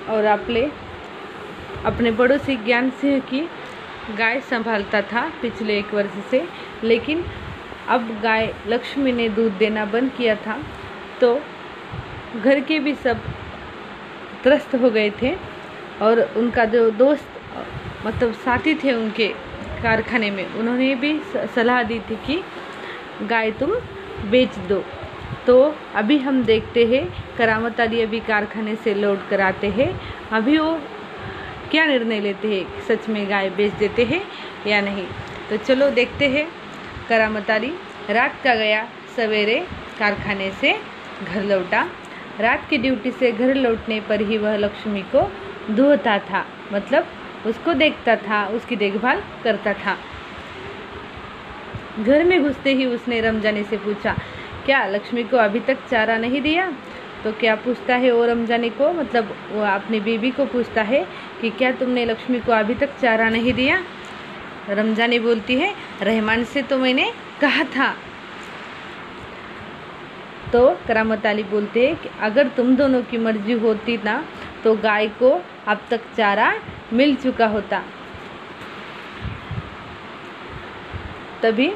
और अपने पड़ोसी ज्ञान सिंह की गाय संभालता था पिछले 1 वर्ष से। लेकिन अब गाय लक्ष्मी ने दूध देना बंद किया था, तो घर के भी सब त्रस्त हो गए थे। और उनका जो दोस्त मतलब साथी थे उनके कारखाने में, उन्होंने भी सलाह दी थी कि गाय तुम बेच दो। तो अभी हम देखते हैं करामत अली अभी कारखाने से लौट कर आते हैं। अभी वो क्या निर्णय लेते हैं, सच में गाय बेच देते हैं या नहीं। तो चलो देखते हैं। करामत अली रात का गया, सवेरे कारखाने से घर लौटा। रात की ड्यूटी से घर लौटने पर ही वह लक्ष्मी को धोता था, मतलब उसको देखता था, उसकी देखभाल करता था। घर में घुसते ही उसने रमजानी से पूछा, क्या लक्ष्मी को अभी तक चारा नहीं दिया? तो क्या पूछता है वो रमजानी को, मतलब वो अपनी बीबी को पूछता है कि क्या तुमने लक्ष्मी को अभी तक चारा नहीं दिया? रमजानी बोलती है, रहमान से तो मैंने कहा था। तो करामत अली बोलते हैं कि अगर तुम दोनों की मर्जी होती ना तो गाय को अब तक चारा मिल चुका होता। तभी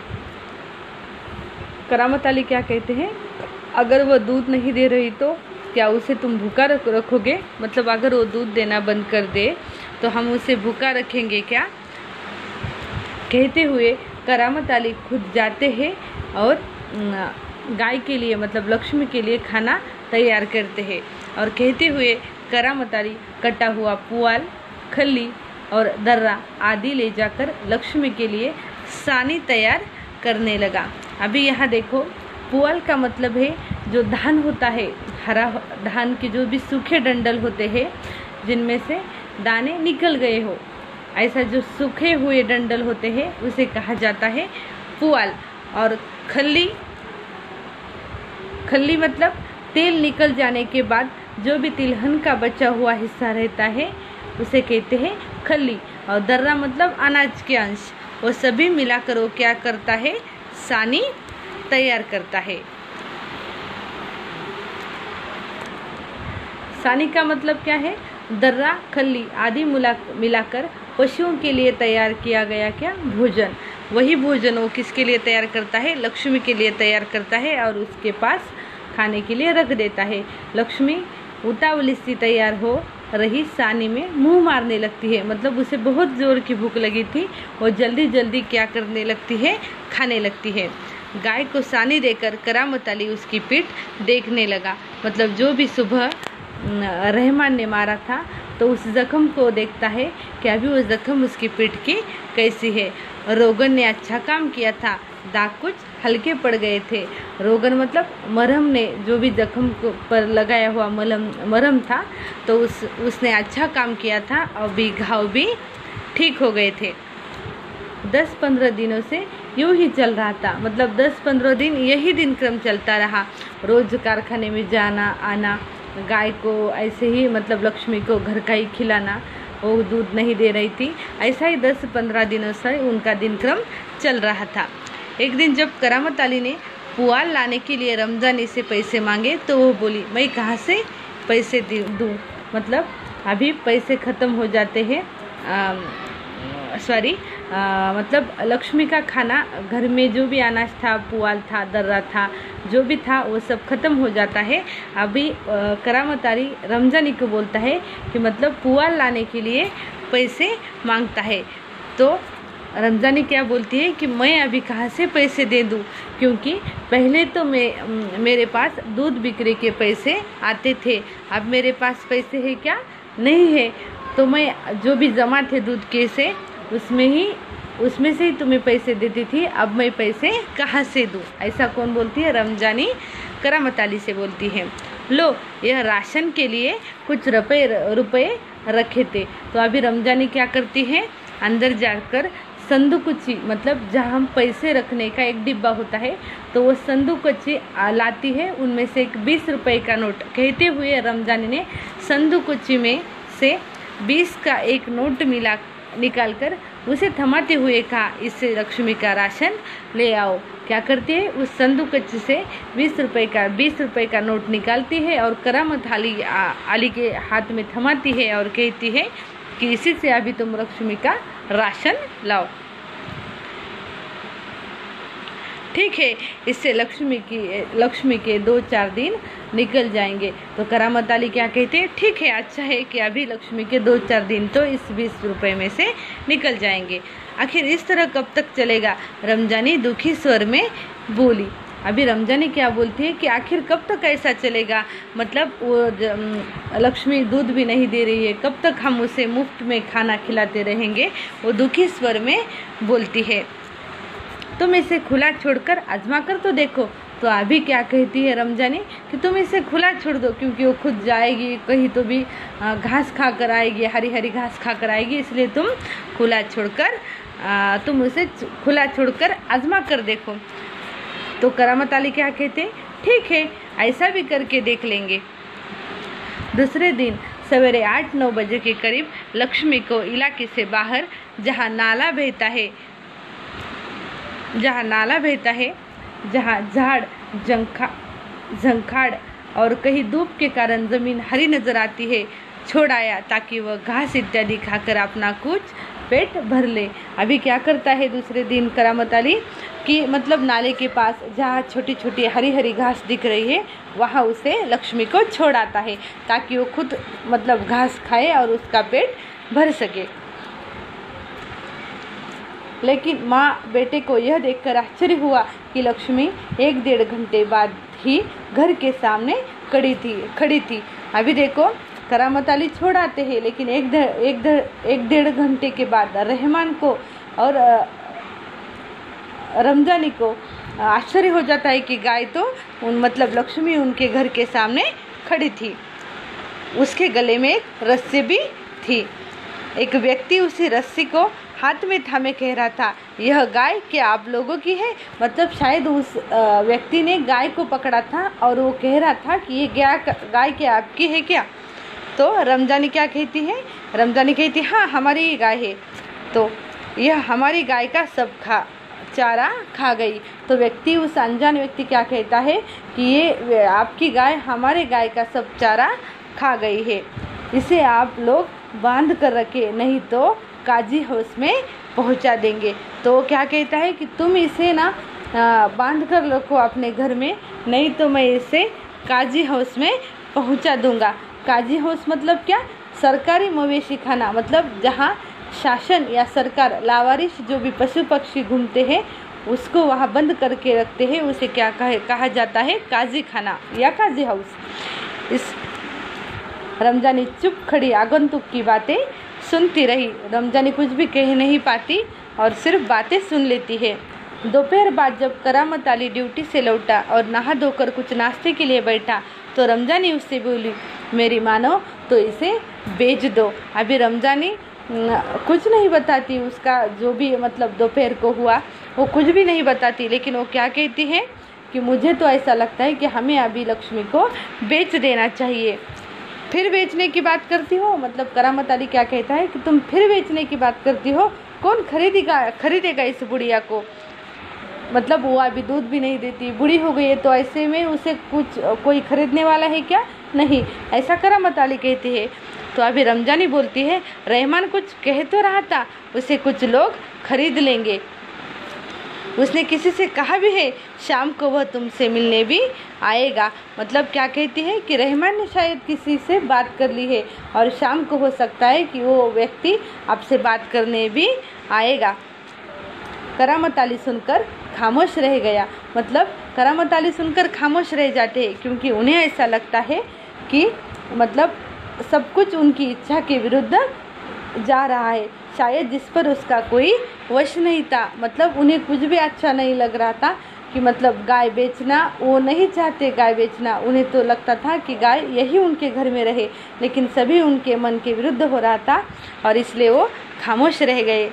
करामत अली क्या कहते हैं, अगर वो दूध नहीं दे रही तो क्या उसे तुम भूखा रखोगे? मतलब अगर वो दूध देना बंद कर दे तो हम उसे भूखा रखेंगे क्या? कहते हुए करामत अली खुद जाते हैं और गाय के लिए मतलब लक्ष्मी के लिए खाना तैयार करते हैं। और कहते हुए करामत अली कटा हुआ पुआल, खल्ली और दर्रा आदि ले जाकर लक्ष्मी के लिए सानी तैयार करने लगा। अभी यहाँ देखो, पुआल का मतलब है जो धान होता है, हरा धान के जो भी सूखे डंडल होते हैं जिनमें से दाने निकल गए हो, ऐसा जो सूखे हुए डंडल होते हैं उसे कहा जाता है पुआल। और खल्ली मतलब तेल निकल जाने के बाद जो भी तिलहन का बचा हुआ हिस्सा रहता है उसे कहते हैं खल्ली। और दर्रा मतलब अनाज के अंश, वो सभी मिलाकर वो क्या करता है, सानी तैयार करता है। सानी का मतलब क्या है, दर्रा खल्ली आदि मिलाकर पशुओं के लिए तैयार किया गया क्या, भोजन। वही भोजन वो किसके लिए तैयार करता है, लक्ष्मी के लिए तैयार करता है और उसके पास खाने के लिए रख देता है। लक्ष्मी उतावली सी तैयार हो रही सानी में मुंह मारने लगती है, मतलब उसे बहुत जोर की भूख लगी थी, वो जल्दी जल्दी क्या करने लगती है, खाने लगती है। गाय को सानी देकर करामत अली उसकी पीठ देखने लगा, मतलब जो भी सुबह रहमान ने मारा था तो उस जख्म को देखता है कि अभी वो जख्म उसकी पीठ की कैसी है। रोगन ने अच्छा काम किया था, दाग कुछ हल्के पड़ गए थे। रोगन मतलब मरहम ने जो भी जख्म पर लगाया हुआ मरहम था, तो उसने अच्छा काम किया था और भी घाव भी ठीक हो गए थे। 10-15 दिनों से यूं ही चल रहा था, मतलब 10-15 दिन यही दिन क्रम चलता रहा। रोज कारखाने में जाना आना, गाय को ऐसे ही मतलब लक्ष्मी को घर का ही खिलाना, वो दूध नहीं दे रही थी। ऐसा ही 10-15 दिनों से उनका दिन क्रम चल रहा था। एक दिन जब करामत अली ने पुआल लाने के लिए रमजानी से पैसे मांगे तो वो बोली, मैं कहाँ से पैसे दूँ, मतलब अभी पैसे ख़त्म हो जाते हैं। मतलब लक्ष्मी का खाना घर में जो भी अनाज था, पुआल था, दर्रा था, जो भी था वो सब ख़त्म हो जाता है। अभी करामत अली रमजानी को बोलता है कि मतलब पुआल लाने के लिए पैसे मांगता है। तो रमजानी क्या बोलती है कि मैं अभी कहाँ से पैसे दे दूँ, क्योंकि पहले तो मेरे पास दूध बिक्री के पैसे आते थे, अब मेरे पास पैसे है क्या, नहीं है। तो मैं जो भी जमा थे दूध के से उसमें से ही तुम्हें पैसे देती थी, अब मैं पैसे कहाँ से दूँ। ऐसा कौन बोलती है, रमजानी करामत अली से बोलती है। लो, यह राशन के लिए कुछ रुपए रखे थे। तो अभी रमजानी क्या करती है, अंदर जाकर संदूकची मतलब जहाँ हम पैसे रखने का एक डिब्बा होता है, तो वो संदूकची लाती है, उनमें से एक 20 रुपए का नोट। कहते हुए रमजानी ने संदूकची में से 20 का एक नोट निकालकर उसे थमाते हुए कहा, इससे लक्ष्मी का राशन ले आओ। क्या करती है, उस संदूकच्ची से 20 रुपए का नोट निकालती है और करामत अली के हाथ में थमाती है और कहती है कि इसी से अभी तुम लक्ष्मी का राशन लाओ। ठीक है, इससे लक्ष्मी के 2-4 दिन निकल जाएंगे। तो करामत अली क्या कहते हैं, ठीक है, अच्छा है कि अभी लक्ष्मी के 2-4 दिन तो इस 20 रुपए में से निकल जाएंगे। आखिर इस तरह कब तक चलेगा, रमजानी दुखी स्वर में बोली। अभी रमजानी क्या बोलती है कि आखिर कब तक ऐसा चलेगा, मतलब वो लक्ष्मी दूध भी नहीं दे रही है, कब तक हम उसे मुफ्त में खाना खिलाते रहेंगे। वो दुखी स्वर में बोलती है, तुम इसे खुला छोड़कर आजमा कर तो देखो। तो अभी क्या कहती है रमजानी कि तुम इसे खुला छोड़ दो, क्योंकि वो खुद जाएगी कहीं तो भी घास खा कर आएगी, हरी हरी घास खा कर आएगी, इसलिए तुम उसे खुला छोड़कर आजमा कर देखो। तो करामत अली क्या कहते हैं, ठीक है, ऐसा भी करके देख लेंगे। दूसरे दिन सवेरे 8-9 बजे के करीब लक्ष्मी को इलाके से बाहर जहाँ नाला बहता है, जहाँ झाड़ झंखाड़ और कहीं धूप के कारण जमीन हरी नजर आती है, छोड़ाया ताकि वह घास इत्यादि खाकर अपना कुछ पेट भर ले। अभी क्या करता है दूसरे दिन करामत अली कि मतलब नाले के पास जहाँ छोटी छोटी हरी हरी घास दिख रही है, वहाँ उसे लक्ष्मी को छोड़ाता है ताकि वो खुद मतलब घास खाए और उसका पेट भर सके। लेकिन माँ बेटे को यह देखकर आश्चर्य हुआ कि लक्ष्मी 1-1.5 घंटे बाद ही घर के सामने खड़ी थी। अभी देखो, करामत अली छोड़ाते हैं, लेकिन 1-1.5 घंटे के बाद रहमान को और रमजानी को आश्चर्य हो जाता है कि गाय तो मतलब लक्ष्मी उनके घर के सामने खड़ी थी। उसके गले में एक रस्सी भी थी। एक व्यक्ति उसी रस्सी को हाथ में थामे कह रहा था, यह गाय क्या आप लोगों की है। मतलब शायद उस व्यक्ति ने गाय को पकड़ा था और वो कह रहा था कि ये गाय क्या आपकी है क्या। तो रमजानी क्या कहती है, रमजानी कहती है हाँ हमारी ही गाय है। तो यह हमारी गाय का सब चारा खा गई। तो व्यक्ति, उस अनजान व्यक्ति क्या कहता है कि ये आपकी गाय हमारे गाय का सब चारा खा गई है, इसे आप लोग बांध कर रखे, नहीं तो काजी हाउस में पहुंचा देंगे। तो क्या कहता है कि तुम इसे ना बांध कर रखो अपने घर में, नहीं तो मैं इसे काजी हाउस में पहुंचा दूंगा। काजी हाउस मतलब क्या, सरकारी मवेशी खाना, मतलब जहां शासन या सरकार लावारिश जो भी पशु पक्षी घूमते हैं उसको वहां बंद करके रखते हैं, उसे क्या कहा जाता है, काजी खाना या काजी हाउस। इस रमजानी चुप खड़ी आगंतुक की बातें सुनती रही। रमजानी कुछ भी कह नहीं पाती और सिर्फ बातें सुन लेती है। दोपहर बाद जब करामत अली ड्यूटी से लौटा और नहा धोकर कुछ नाश्ते के लिए बैठा तो रमजानी उससे बोली, मेरी मानो तो इसे बेच दो। अभी रमजानी कुछ नहीं बताती, उसका जो भी मतलब दोपहर को हुआ वो कुछ भी नहीं बताती, लेकिन वो क्या कहती है कि मुझे तो ऐसा लगता है कि हमें अभी लक्ष्मी को बेच देना चाहिए। फिर बेचने की बात करती हो, मतलब करामत अली क्या कहता है कि तुम फिर बेचने की बात करती हो, कौन खरीदेगा इस बुढ़िया को। मतलब वो अभी दूध भी नहीं देती, बूढ़ी हो गई है, तो ऐसे में उसे कोई खरीदने वाला है क्या, नहीं, ऐसा करामत अली कहती है। तो अभी रमजानी बोलती है, रहमान कुछ कह तो रहा था, उसे कुछ लोग खरीद लेंगे, उसने किसी से कहा भी है शाम को वह तुमसे मिलने भी आएगा। मतलब क्या कहती है कि रहमान ने शायद किसी से बात कर ली है और शाम को हो सकता है कि वो व्यक्ति आपसे बात करने भी आएगा। करामत अली सुनकर खामोश रह गया। मतलब करामत अली सुनकर खामोश रह जाते हैं, क्योंकि उन्हें ऐसा लगता है कि मतलब सब कुछ उनकी इच्छा के विरुद्ध जा रहा है, शायद जिस पर उसका कोई वश नहीं था। मतलब उन्हें कुछ भी अच्छा नहीं लग रहा था कि मतलब गाय बेचना, वो नहीं चाहते गाय बेचना, उन्हें तो लगता था कि गाय यही उनके घर में रहे, लेकिन सभी उनके मन के विरुद्ध हो रहा था और इसलिए वो खामोश रह गए।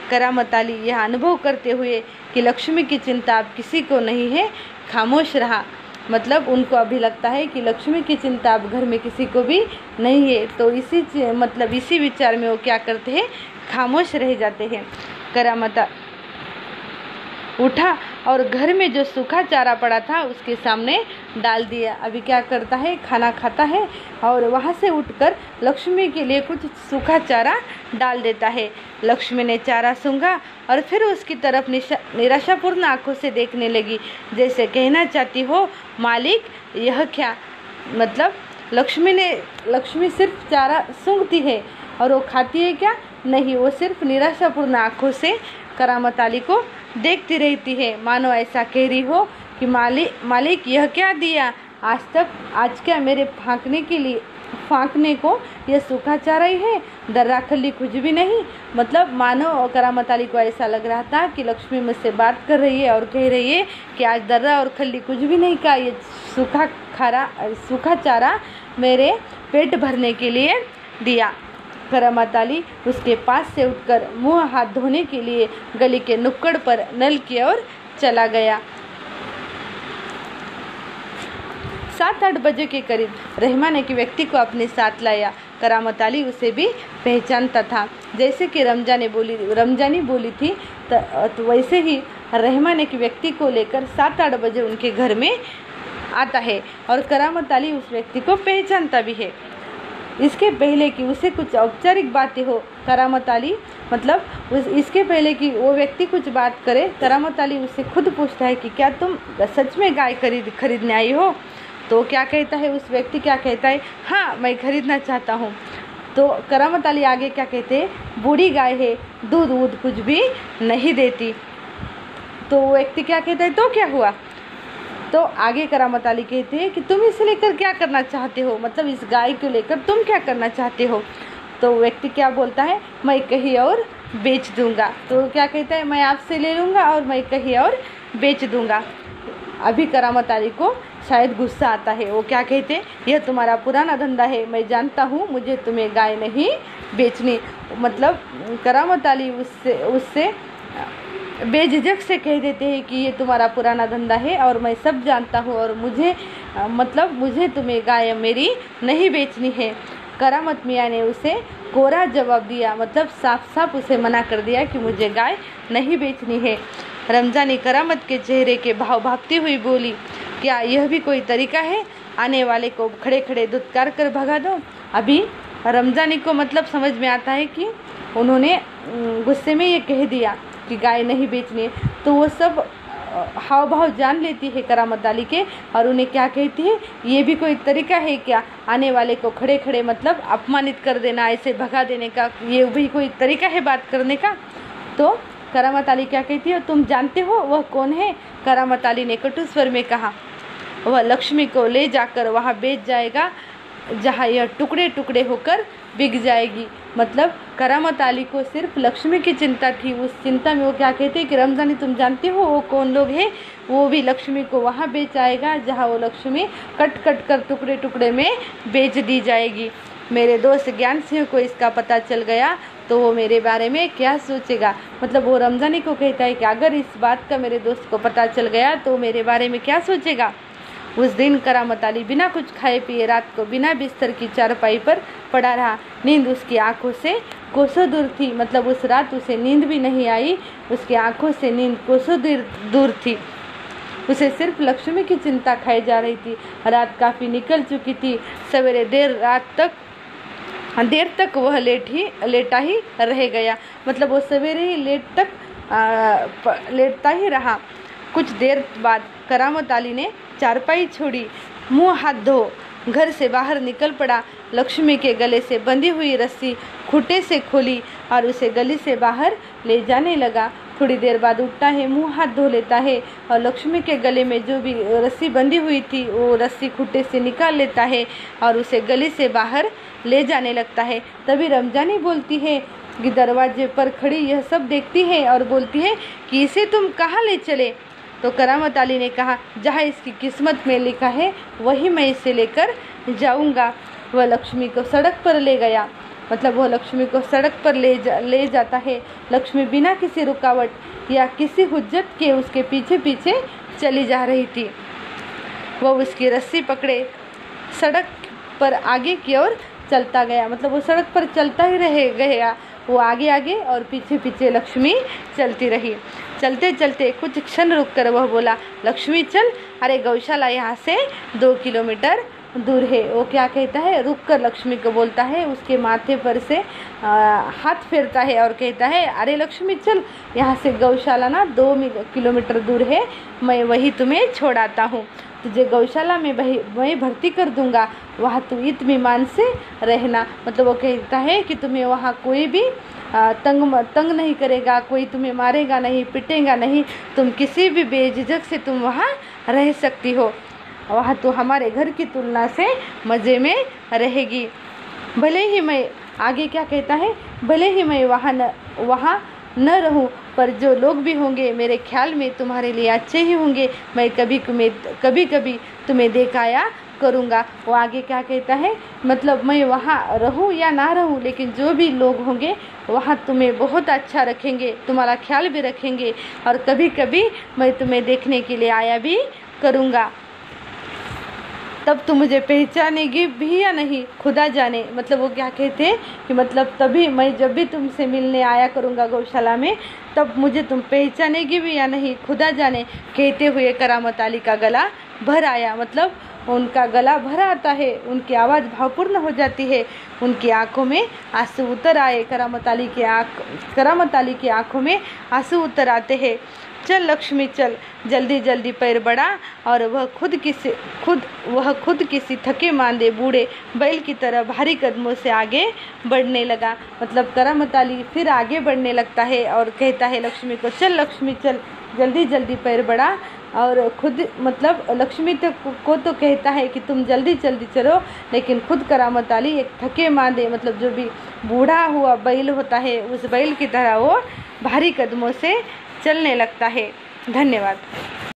करामत अली यह अनुभव करते हुए कि लक्ष्मी की चिंता अब किसी को नहीं है, खामोश रहा। मतलब उनको अभी लगता है कि लक्ष्मी की चिंता अब घर में किसी को भी नहीं है, तो इसी विचार में वो क्या करते हैं, खामोश रह जाते हैं। करामत उठा और घर में जो सूखा चारा पड़ा था उसके सामने डाल दिया। अभी क्या करता है, खाना खाता है और वहाँ से उठकर लक्ष्मी के लिए कुछ सूखा चारा डाल देता है। लक्ष्मी ने चारा सूंघा और फिर उसकी तरफ निराशापूर्ण आंखों से देखने लगी, जैसे कहना चाहती हो, मालिक यह क्या। मतलब लक्ष्मी सिर्फ चारा सूंघती है और वो खाती है क्या? नहीं, वो सिर्फ निराशापूर्ण आंखों से करामत आली को देखती रहती है, मानो ऐसा कह रही हो कि मालिक यह क्या दिया, आज क्या मेरे फाँकने को यह सूखा चारा ही है, दर्रा खल्ली कुछ भी नहीं। मतलब मानो करामत आली को ऐसा लग रहा था कि लक्ष्मी मुझसे बात कर रही है और कह रही है कि आज दर्रा और खल्ली कुछ भी नहीं का, ये सूखा चारा मेरे पेट भरने के लिए दिया। करामत आली उसके पास से उठकर मुंह हाथ धोने के लिए गली के नुक्कड़ पर नल की ओर चला गया। 7-8 बजे के करीब रहमान एक व्यक्ति को अपने साथ लाया। करामत आली उसे भी पहचानता था। जैसे कि रमजानी बोली थी तो वैसे ही रहमान एक व्यक्ति को लेकर 7-8 बजे उनके घर में आता है और करामत आली उस व्यक्ति को पहचानता भी है। इसके पहले कि उसे कुछ औपचारिक बातें हो, करामत आली इसके पहले कि वो व्यक्ति कुछ बात करे, करामत आली उससे खुद पूछता है कि क्या तुम सच में गाय खरीदने आई हो। तो क्या कहता है उस व्यक्ति, क्या कहता है, हाँ मैं खरीदना चाहता हूँ। तो करामत आली आगे क्या कहते हैं, बूढ़ी गाय है, दूध कुछ भी नहीं देती। तो वो व्यक्ति क्या कहता है, तो क्या हुआ। तो आगे करामत आली कहते हैं कि तुम इसे लेकर क्या करना चाहते हो, मतलब इस गाय को लेकर तुम क्या करना चाहते हो। तो व्यक्ति क्या बोलता है, मैं कहीं और बेच दूंगा। तो क्या कहता है, मैं आपसे ले लूँगा और मैं कहीं और बेच दूंगा। अभी करामत आली को शायद गुस्सा आता है। वो क्या कहते हैं, यह तुम्हारा पुराना धंधा है, मैं जानता हूँ, मुझे तुम्हें गाय नहीं बेचनी। मतलब करामत आली उससे बेझिझक से कह देते हैं कि ये तुम्हारा पुराना धंधा है और मैं सब जानता हूँ और मुझे तुम्हें गाय मेरी नहीं बेचनी है। करामत मियाँ ने उसे कोरा जवाब दिया, मतलब साफ साफ उसे मना कर दिया कि मुझे गाय नहीं बेचनी है। रमजानी करामत के चेहरे के भाव भापती हुई बोली, क्या यह भी कोई तरीका है, आने वाले को खड़े खड़े दुत्कार कर भगा दो। अभी रमजानी को मतलब समझ में आता है कि उन्होंने गुस्से में ये कह दिया कि गाय नहीं बेचनी है। तो वो सब हाव भाव जान लेती है करामत आली के और उन्हें क्या कहती है, ये भी कोई तरीका है क्या, आने वाले को खड़े खड़े मतलब अपमानित कर देना, ऐसे भगा देने का, ये भी कोई तरीका है बात करने का। तो करामत आली क्या कहती है, तुम जानते हो वह कौन है। करामत आली ने कटु स्वर में कहा, वह लक्ष्मी को ले जाकर वहाँ बेच जाएगा जहाँ यह टुकड़े टुकड़े होकर बिक जाएगी। मतलब करामत आली को सिर्फ लक्ष्मी की चिंता थी। उस चिंता में वो क्या कहते हैं कि रमजानी तुम जानते हो वो कौन लोग हैं, वो भी लक्ष्मी को वहाँ बेच आएगा जहाँ वो लक्ष्मी कट कट कर टुकड़े टुकड़े में बेच दी जाएगी। मेरे दोस्त ज्ञान सिंह को इसका पता चल गया तो वो मेरे बारे में क्या सोचेगा। मतलब वो रमजानी को कहता है कि अगर इस बात का मेरे दोस्त को पता चल गया तो मेरे बारे में क्या सोचेगा। उस दिन करामत आली बिना कुछ खाए पिए रात को बिना बिस्तर की चारपाई पर पड़ा रहा। नींद उसकी आंखों से कोसों दूर थी। मतलब उस रात उसे नींद भी नहीं आई, उसकी आंखों से नींद कोसों दूर थी। उसे सिर्फ लक्ष्मी की चिंता खाई जा रही थी। रात काफ़ी निकल चुकी थी। सवेरे देर तक वह लेटा ही रह गया। मतलब वो सवेरे ही लेटता ही रहा। कुछ देर बाद करामत आली ने चारपाई छोड़ी, मुंह हाथ धो घर से बाहर निकल पड़ा। लक्ष्मी के गले से बंधी हुई रस्सी खूंटे से खोली और उसे गली से बाहर ले जाने लगा। थोड़ी देर बाद उठता है, मुंह हाथ धो लेता है और लक्ष्मी के गले में जो भी रस्सी बंधी हुई थी वो रस्सी खूंटे से निकाल लेता है और उसे गली से बाहर ले जाने लगता है। तभी रमजानी बोलती है कि दरवाजे पर खड़ी यह सब देखती है और बोलती है कि इसे तुम कहाँ ले चले। तो करामत आली ने कहा, जहाँ इसकी किस्मत में लिखा है वही मैं इसे लेकर जाऊंगा। वह लक्ष्मी को सड़क पर ले गया। मतलब वह लक्ष्मी को सड़क पर ले जाता है। लक्ष्मी बिना किसी रुकावट या किसी हुज्जत के उसके पीछे पीछे चली जा रही थी। वह उसकी रस्सी पकड़े सड़क पर आगे की ओर चलता गया। मतलब वो सड़क पर चलता ही रह गया वो आगे आगे और पीछे पीछे लक्ष्मी चलती रही। चलते चलते कुछ क्षण रुक कर वह बोला, लक्ष्मी चल, अरे गौशाला यहाँ से 2 किलोमीटर दूर है। वो क्या कहता है, रुक कर लक्ष्मी को बोलता है, उसके माथे पर से हाथ फेरता है और कहता है, अरे लक्ष्मी चल, यहाँ से गौशाला ना 2 किलोमीटर दूर है, मैं वही तुम्हें छोड़ाता हूँ। तुझे गौशाला में मैं भर्ती कर दूंगा, वहाँ तू इत्मीमान से रहना। मतलब वो कहता है कि तुम्हें वहाँ कोई भी तंग नहीं करेगा, कोई तुम्हें मारेगा नहीं, पिटेगा नहीं, तुम किसी भी बेझिझक से तुम वहाँ रह सकती हो। वहाँ तो हमारे घर की तुलना से मज़े में रहेगी। भले ही मैं, आगे क्या कहता है, भले ही मैं वहाँ न रहूं, पर जो लोग भी होंगे मेरे ख्याल में तुम्हारे लिए अच्छे ही होंगे। मैं कभी कभी तुम्हें देखाया करूँगा। वो आगे क्या कहता है, मतलब मैं वहाँ रहूँ या ना रहूँ, लेकिन जो भी लोग होंगे वहाँ तुम्हें बहुत अच्छा रखेंगे, तुम्हारा ख्याल भी रखेंगे, और कभी कभी मैं तुम्हें देखने के लिए आया भी करूँगा। तब तुम मुझे पहचानेगी भी या नहीं, खुदा जाने। मतलब वो क्या कहते हैं कि मतलब तभी मैं जब भी तुमसे मिलने आया करूँगा गौशाला में, तब मुझे तुम पहचानेगी भी या नहीं, खुदा जाने। कहते हुए करामत अली का गला भर आया। मतलब उनका गला भर आता है, उनकी आवाज़ भावपूर्ण हो जाती है, उनकी आंखों में आंसू उतर आए। करामत अली की आंखों में आंसू उतर आते हैं। चल लक्ष्मी चल, जल्दी जल्दी पैर बढ़ा, और वह खुद किसी थके मांदे बूढ़े बैल की तरह भारी कदमों से आगे बढ़ने लगा। मतलब करामत अली फिर आगे बढ़ने लगता है और कहता है लक्ष्मी को, चल लक्ष्मी चल, जल्दी जल्दी पैर बढ़ा। और खुद मतलब लक्ष्मी को तो कहता है कि तुम जल्दी जल्दी चलो, लेकिन खुद करामत अली एक थके मांदे, मतलब जो भी बूढ़ा हुआ बैल होता है, उस बैल की तरह वो भारी कदमों से चलने लगता है। धन्यवाद।